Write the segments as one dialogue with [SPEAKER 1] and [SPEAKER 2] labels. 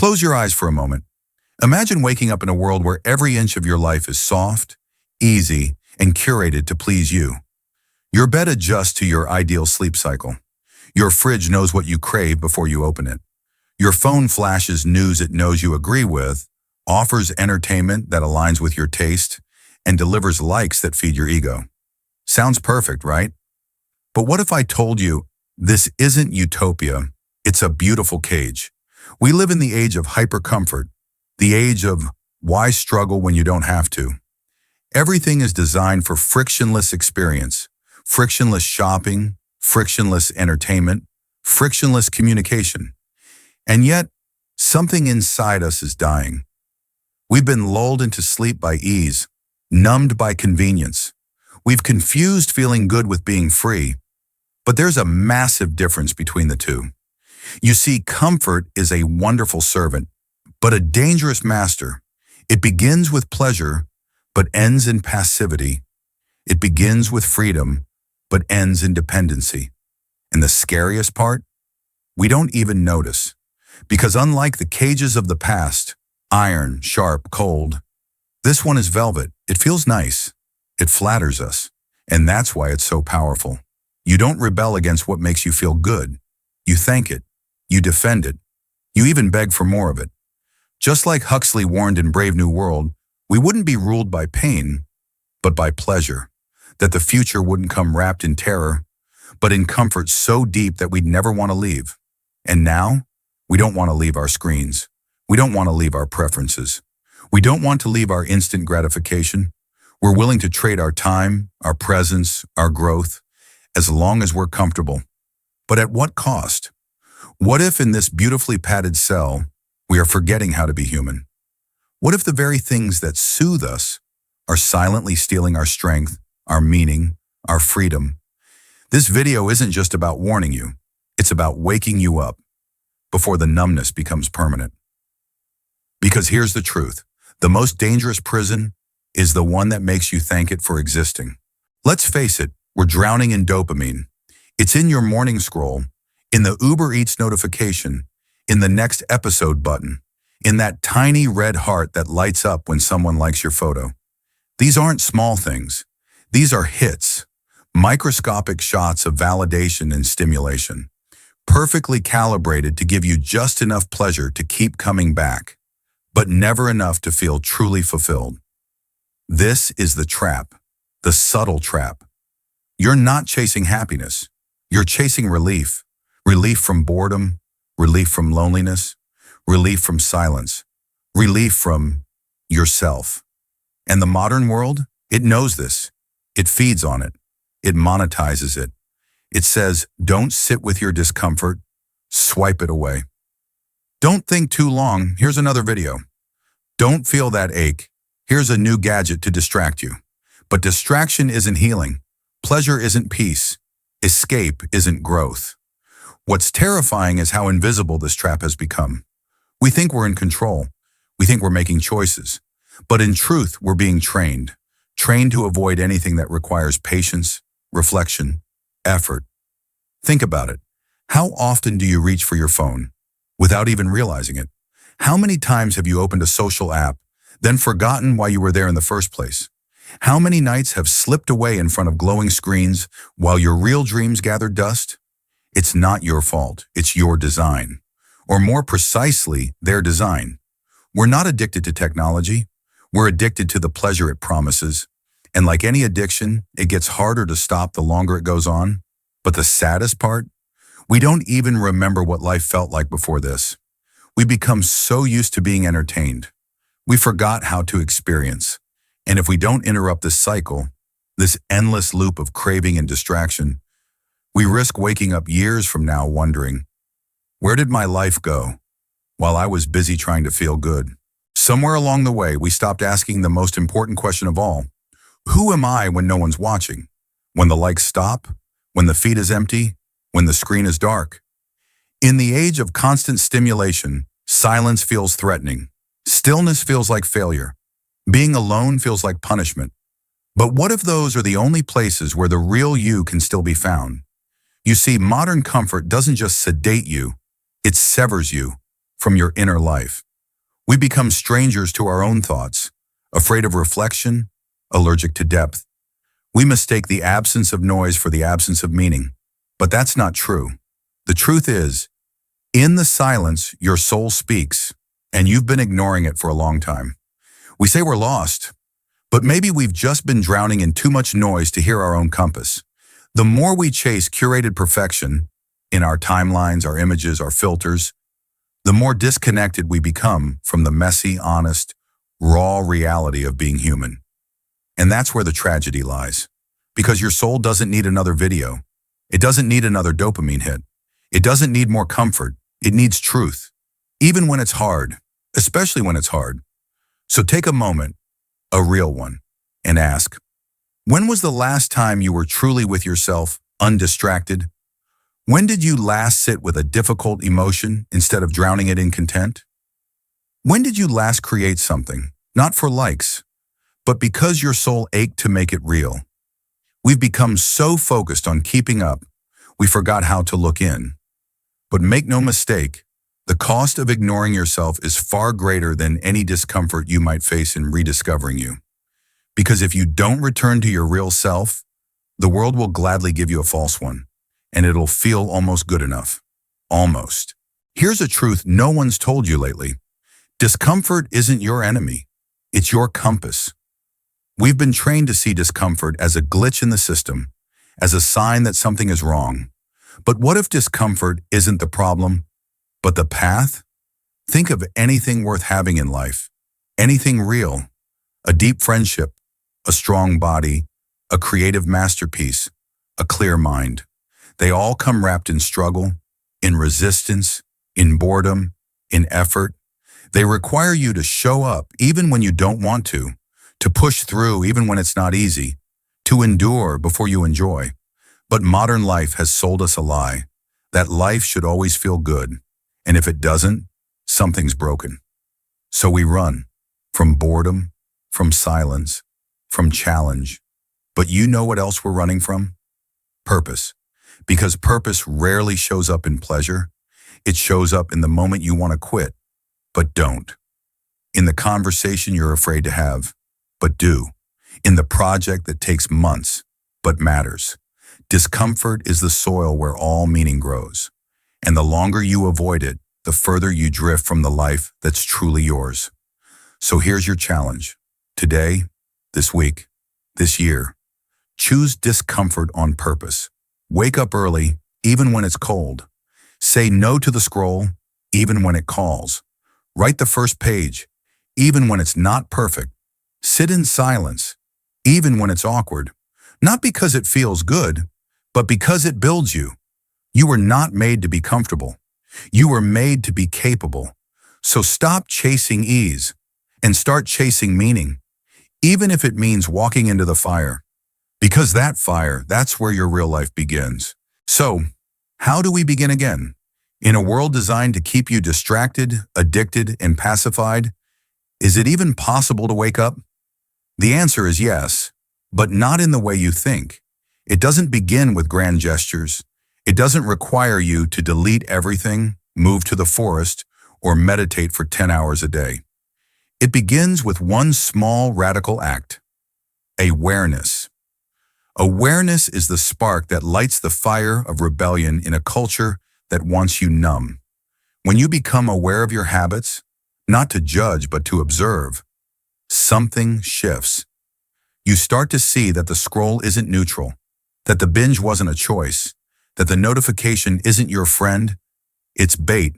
[SPEAKER 1] Close your eyes for a moment. Imagine waking up in a world where every inch of your life is soft, easy, and curated to please you. Your bed adjusts to your ideal sleep cycle. Your fridge knows what you crave before you open it. Your phone flashes news it knows you agree with, offers entertainment that aligns with your taste, and delivers likes that feed your ego. Sounds perfect, right? But what if I told you this isn't utopia, it's a beautiful cage? We live in the age of hyper-comfort, the age of why struggle when you don't have to. Everything is designed for frictionless experience, frictionless shopping, frictionless entertainment, frictionless communication. And yet, something inside us is dying. We've been lulled into sleep by ease, numbed by convenience. We've confused feeling good with being free. But there's a massive difference between the two. You see, comfort is a wonderful servant, but a dangerous master. It begins with pleasure, but ends in passivity. It begins with freedom, but ends in dependency. And the scariest part? We don't even notice. Because unlike the cages of the past, iron, sharp, cold, this one is velvet. It feels nice. It flatters us. And that's why it's so powerful. You don't rebel against what makes you feel good. You thank it. You defend it. You even beg for more of it. Just like Huxley warned in Brave New World, we wouldn't be ruled by pain, but by pleasure. That the future wouldn't come wrapped in terror, but in comfort so deep that we'd never want to leave. And now, we don't want to leave our screens. We don't want to leave our preferences. We don't want to leave our instant gratification. We're willing to trade our time, our presence, our growth, as long as we're comfortable. But at what cost? What if in this beautifully padded cell, we are forgetting how to be human? What if the very things that soothe us are silently stealing our strength, our meaning, our freedom? This video isn't just about warning you. It's about waking you up before the numbness becomes permanent. Because here's the truth. The most dangerous prison is the one that makes you thank it for existing. Let's face it, we're drowning in dopamine. It's in your morning scroll, in the Uber Eats notification, in the next episode button, in that tiny red heart that lights up when someone likes your photo. These aren't small things. These are hits, microscopic shots of validation and stimulation, perfectly calibrated to give you just enough pleasure to keep coming back, but never enough to feel truly fulfilled. This is the trap, the subtle trap. You're not chasing happiness. You're chasing relief. Relief from boredom, relief from loneliness, relief from silence, relief from yourself. And the modern world, it knows this. It feeds on it. It monetizes it. It says, don't sit with your discomfort, swipe it away. Don't think too long, here's another video. Don't feel that ache, here's a new gadget to distract you. But distraction isn't healing. Pleasure isn't peace. Escape isn't growth. What's terrifying is how invisible this trap has become. We think we're in control. We think we're making choices. But in truth, we're being trained to avoid anything that requires patience, reflection, effort. Think about it. How often do you reach for your phone without even realizing it? How many times have you opened a social app, then forgotten why you were there in the first place? How many nights have slipped away in front of glowing screens while your real dreams gathered dust? It's not your fault. It's your design. Or more precisely, their design. We're not addicted to technology. We're addicted to the pleasure it promises. And like any addiction, it gets harder to stop the longer it goes on. But the saddest part? We don't even remember what life felt like before this. We become so used to being entertained. We forgot how to experience. And if we don't interrupt this cycle, this endless loop of craving and distraction, we risk waking up years from now wondering, where did my life go while I was busy trying to feel good? Somewhere along the way, we stopped asking the most important question of all. Who am I when no one's watching? When the likes stop? When the feed is empty? When the screen is dark? In the age of constant stimulation, silence feels threatening. Stillness feels like failure. Being alone feels like punishment. But what if those are the only places where the real you can still be found? You see, modern comfort doesn't just sedate you, it severs you. from your inner life. We become strangers to our own thoughts, afraid of reflection, allergic to depth. We mistake the absence of noise for the absence of meaning. But that's not true. The truth is, in the silence, your soul speaks, and you've been ignoring it for a long time. We say we're lost, but maybe we've just been drowning in too much noise to hear our own compass. The more we chase curated perfection in our timelines, our images, our filters, the more disconnected we become from the messy, honest, raw reality of being human. And that's where the tragedy lies. Because your soul doesn't need another video. It doesn't need another dopamine hit. It doesn't need more comfort. It needs truth. Even when it's hard, especially when it's hard. So take a moment, a real one, and ask, when was the last time you were truly with yourself, undistracted? When did you last sit with a difficult emotion instead of drowning it in content? When did you last create something, not for likes, but because your soul ached to make it real? We've become so focused on keeping up, we forgot how to look in. But make no mistake, the cost of ignoring yourself is far greater than any discomfort you might face in rediscovering you. Because if you don't return to your real self, the world will gladly give you a false one, and it'll feel almost good enough. Almost. Here's a truth no one's told you lately. Discomfort isn't your enemy. It's your compass. We've been trained to see discomfort as a glitch in the system, as a sign that something is wrong. But what if discomfort isn't the problem, but the path? Think of anything worth having in life, anything real, a deep friendship, a strong body, a creative masterpiece, a clear mind. They all come wrapped in struggle, in resistance, in boredom, in effort. They require you to show up even when you don't want to push through even when it's not easy, to endure before you enjoy. But modern life has sold us a lie, that life should always feel good, and if it doesn't, something's broken. So we run, from boredom, from silence, from challenge. But you know what else we're running from? Purpose. Because purpose rarely shows up in pleasure. It shows up in the moment you want to quit, but don't. In the conversation you're afraid to have, but do. In the project that takes months, but matters. Discomfort is the soil where all meaning grows. And the longer you avoid it, the further you drift from the life that's truly yours. So here's your challenge. Today, this week, this year, choose discomfort on purpose. Wake up early, even when it's cold. Say no to the scroll, even when it calls. Write the first page, even when it's not perfect. Sit in silence, even when it's awkward. Not because it feels good, but because it builds you. You were not made to be comfortable. You were made to be capable. So stop chasing ease and start chasing meaning, even if it means walking into the fire. Because that fire, that's where your real life begins. So, how do we begin again? In a world designed to keep you distracted, addicted, and pacified, is it even possible to wake up? The answer is yes, but not in the way you think. It doesn't begin with grand gestures. It doesn't require you to delete everything, move to the forest, or meditate for 10 hours a day. It begins with one small radical act: awareness. Awareness is the spark that lights the fire of rebellion in a culture that wants you numb. When you become aware of your habits, not to judge but to observe, something shifts. You start to see that the scroll isn't neutral, that the binge wasn't a choice, that the notification isn't your friend, it's bait.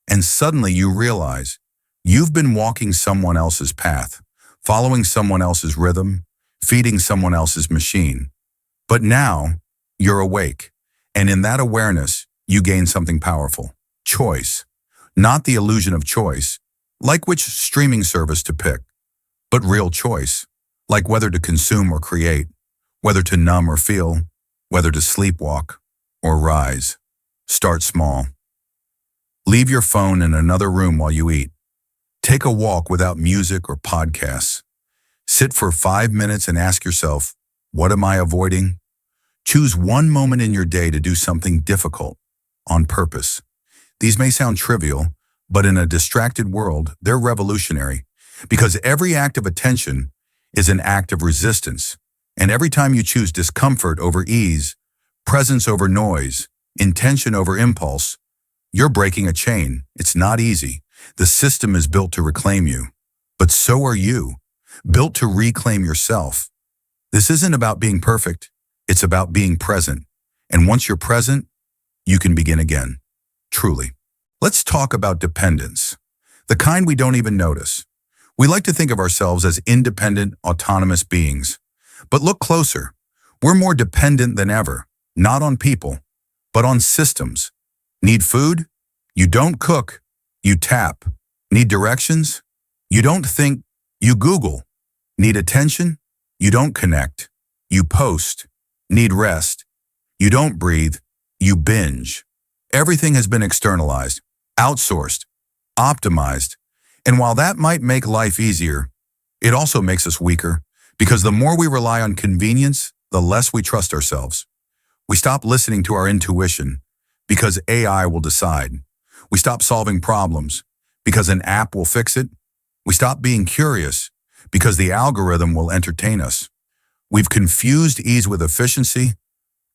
[SPEAKER 1] And suddenly you realize you've been walking someone else's path, following someone else's rhythm, feeding someone else's machine. But now you're awake, and in that awareness, you gain something powerful: choice. Not the illusion of choice, like which streaming service to pick, but real choice, like whether to consume or create, whether to numb or feel, whether to sleepwalk or rise. Start small. Leave your phone in another room while you eat. Take a walk without music or podcasts. Sit for 5 minutes and ask yourself, what am I avoiding? Choose one moment in your day to do something difficult, on purpose. These may sound trivial, But in a distracted world, they're revolutionary because every act of attention is an act of resistance. And every time you choose discomfort over ease, presence over noise, intention over impulse, you're breaking a chain. It's not easy. The system is built to reclaim you. But so are you, built to reclaim yourself. This isn't about being perfect. It's about being present. And once you're present, you can begin again. Truly. Let's talk about dependence, the kind we don't even notice. We like to think of ourselves as independent, autonomous beings. But look closer. We're more dependent than ever, not on people, but on systems. Need food? You don't cook, you tap. Need directions? You don't think, you Google. Need attention? You don't connect, you post. Need rest? You don't breathe, you binge. Everything has been externalized, outsourced, optimized. And while that might make life easier, it also makes us weaker because the more we rely on convenience, the less we trust ourselves. We stop listening to our intuition because AI will decide. We stop solving problems because an app will fix it. We stop being curious because the algorithm will entertain us. We've confused ease with efficiency,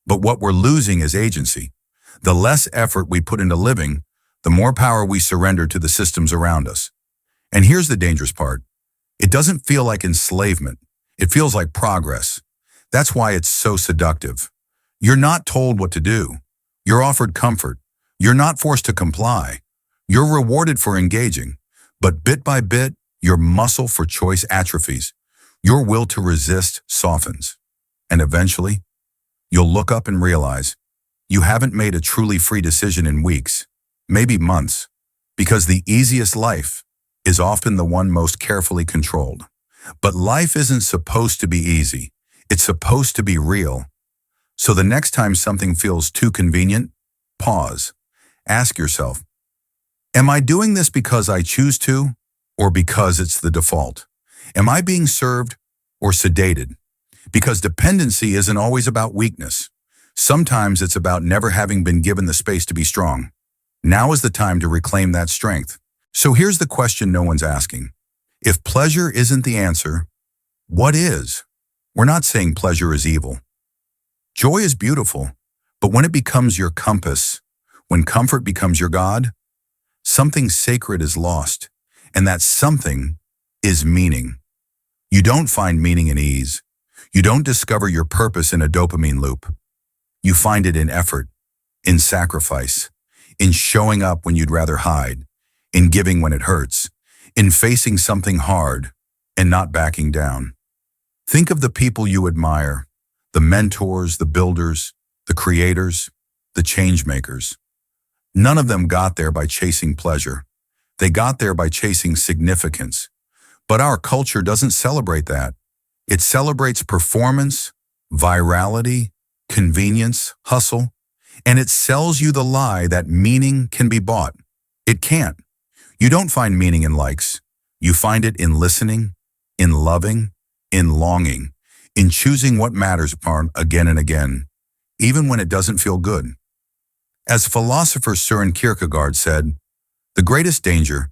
[SPEAKER 1] but what we're losing is agency. The less effort we put into living, the more power we surrender to the systems around us. And here's the dangerous part. It doesn't feel like enslavement. It feels like progress. That's why it's so seductive. You're not told what to do. You're offered comfort. You're not forced to comply. You're rewarded for engaging. But bit by bit, your muscle for choice atrophies. Your will to resist softens. And eventually, you'll look up and realize you haven't made a truly free decision in weeks, maybe months, because the easiest life is often the one most carefully controlled. But life isn't supposed to be easy. It's supposed to be real. So the next time something feels too convenient, pause. Ask yourself, am I doing this because I choose to, or because it's the default? Am I being served or sedated? Because dependency isn't always about weakness. Sometimes it's about never having been given the space to be strong. Now is the time to reclaim that strength. So here's the question no one's asking. If pleasure isn't the answer, what is? We're not saying pleasure is evil. Joy is beautiful, but when it becomes your compass, when comfort becomes your God, something sacred is lost, and that something is meaning. You don't find meaning in ease. You don't discover your purpose in a dopamine loop. You find it in effort, in sacrifice, in showing up when you'd rather hide, in giving when it hurts, in facing something hard and not backing down. Think of the people you admire, the mentors, the builders, the creators, the change makers. None of them got there by chasing pleasure. They got there by chasing significance. But our culture doesn't celebrate that. It celebrates performance, virality, convenience, hustle, and it sells you the lie that meaning can be bought. It can't. You don't find meaning in likes. You find it in listening, in loving, in longing, in choosing what matters upon again and again, even when it doesn't feel good. As philosopher Søren Kierkegaard said, the greatest danger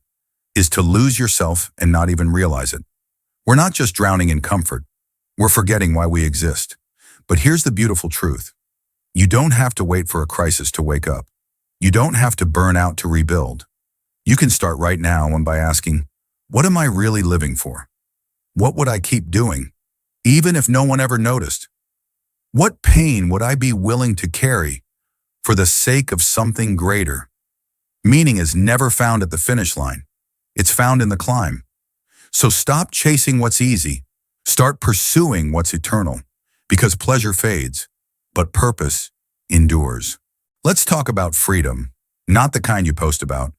[SPEAKER 1] is to lose yourself and not even realize it. We're not just drowning in comfort. We're forgetting why we exist. But here's the beautiful truth. You don't have to wait for a crisis to wake up. You don't have to burn out to rebuild. You can start right now and by asking, what am I really living for? What would I keep doing, even if no one ever noticed? What pain would I be willing to carry for the sake of something greater? Meaning is never found at the finish line. It's found in the climb. So stop chasing what's easy. Start pursuing what's eternal, because pleasure fades, but purpose endures. Let's talk about freedom, not the kind you post about.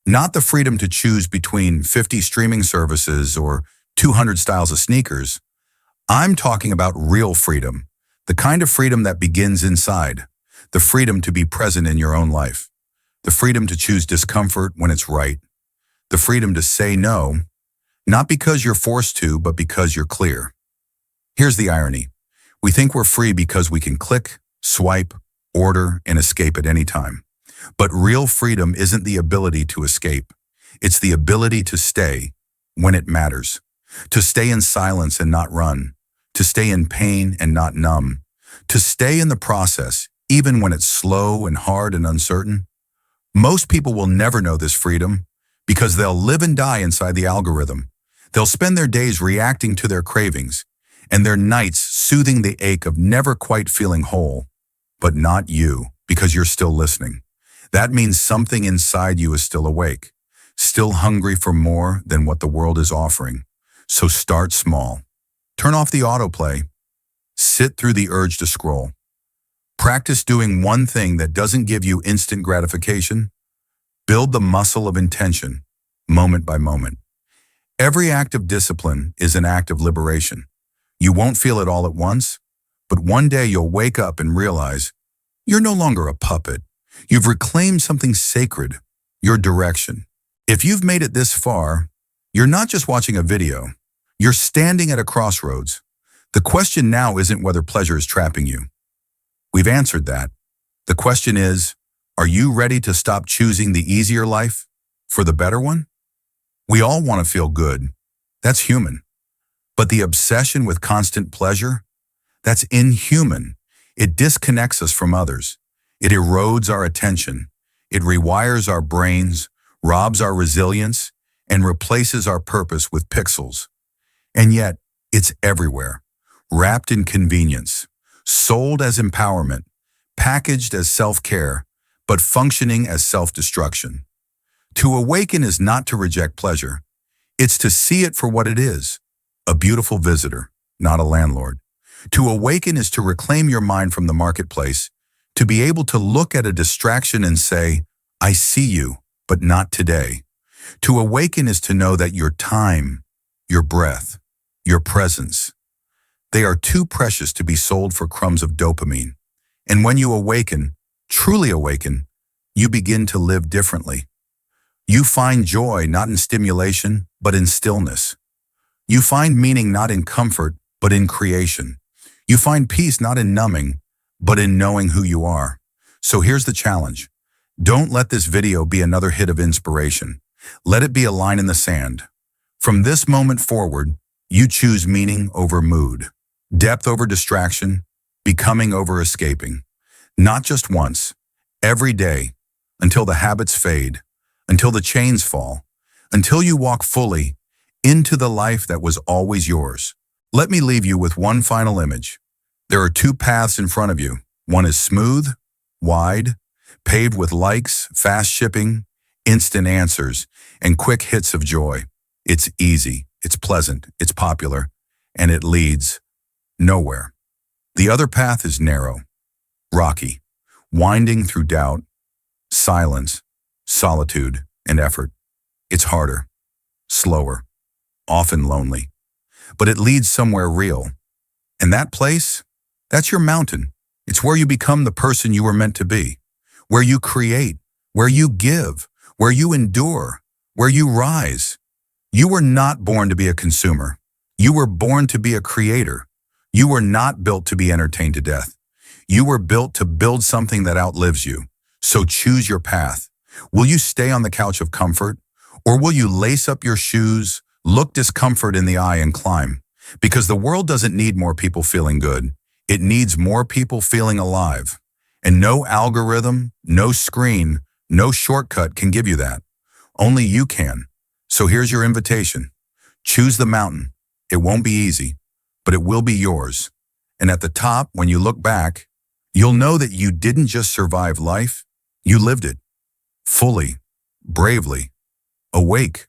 [SPEAKER 1] Not the freedom to choose between 50 streaming services or 200 styles of sneakers. I'm talking about real freedom, the kind of freedom that begins inside, the freedom to be present in your own life, the freedom to choose discomfort when it's right, the freedom to say no, not because you're forced to, but because you're clear. Here's the irony. We think we're free because we can click, swipe, order, and escape at any time. But real freedom isn't the ability to escape. It's the ability to stay when it matters. To stay in silence and not run. To stay in pain and not numb. To stay in the process, even when it's slow and hard and uncertain. Most people will never know this freedom because they'll live and die inside the algorithm. They'll spend their days reacting to their cravings and their nights soothing the ache of never quite feeling whole. But not you, because you're still listening. That means something inside you is still awake, still hungry for more than what the world is offering. So start small. Turn off the autoplay. Sit through the urge to scroll. Practice doing one thing that doesn't give you instant gratification. Build the muscle of intention, moment by moment. Every act of discipline is an act of liberation. You won't feel it all at once, but one day you'll wake up and realize you're no longer a puppet. You've reclaimed something sacred, your direction. If you've made it this far, you're not just watching a video. You're standing at a crossroads. The question now isn't whether pleasure is trapping you. We've answered that. The question is, are you ready to stop choosing the easier life for the better one? We all want to feel good. That's human. But the obsession with constant pleasure, that's inhuman. It disconnects us from others. It erodes our attention. It rewires our brains, robs our resilience, and replaces our purpose with pixels. And yet, it's everywhere, wrapped in convenience, sold as empowerment, packaged as self-care, but functioning as self-destruction. To awaken is not to reject pleasure. It's to see it for what it is, a beautiful visitor, not a landlord. To awaken is to reclaim your mind from the marketplace, to be able to look at a distraction and say, I see you, but not today. To awaken is to know that your time, your breath, your presence, they are too precious to be sold for crumbs of dopamine. And when you awaken, truly awaken, you begin to live differently. You find joy not in stimulation, but in stillness. You find meaning not in comfort, but in creation. You find peace not in numbing, but in knowing who you are. So here's the challenge. Don't let this video be another hit of inspiration. Let it be a line in the sand. From this moment forward, you choose meaning over mood, depth over distraction, becoming over escaping. Not just once, every day, until the habits fade, until the chains fall, until you walk fully into the life that was always yours. Let me leave you with one final image. There are two paths in front of you. One is smooth, wide, paved with likes, fast shipping, instant answers, and quick hits of joy. It's easy, it's pleasant, it's popular, and it leads nowhere. The other path is narrow, rocky, winding through doubt, silence, solitude, and effort. It's harder, slower, often lonely, but it leads somewhere real. And that place, that's your mountain. It's where you become the person you were meant to be, where you create, where you give, where you endure, where you rise. You were not born to be a consumer. You were born to be a creator. You were not built to be entertained to death. You were built to build something that outlives you. So choose your path. Will you stay on the couch of comfort, or will you lace up your shoes, look discomfort in the eye, and climb? Because the world doesn't need more people feeling good. It needs more people feeling alive. And no algorithm, no screen, no shortcut can give you that. Only you can. So here's your invitation. Choose the mountain. It won't be easy, but it will be yours. And at the top, when you look back, you'll know that you didn't just survive life, you lived it. Fully, bravely, awake,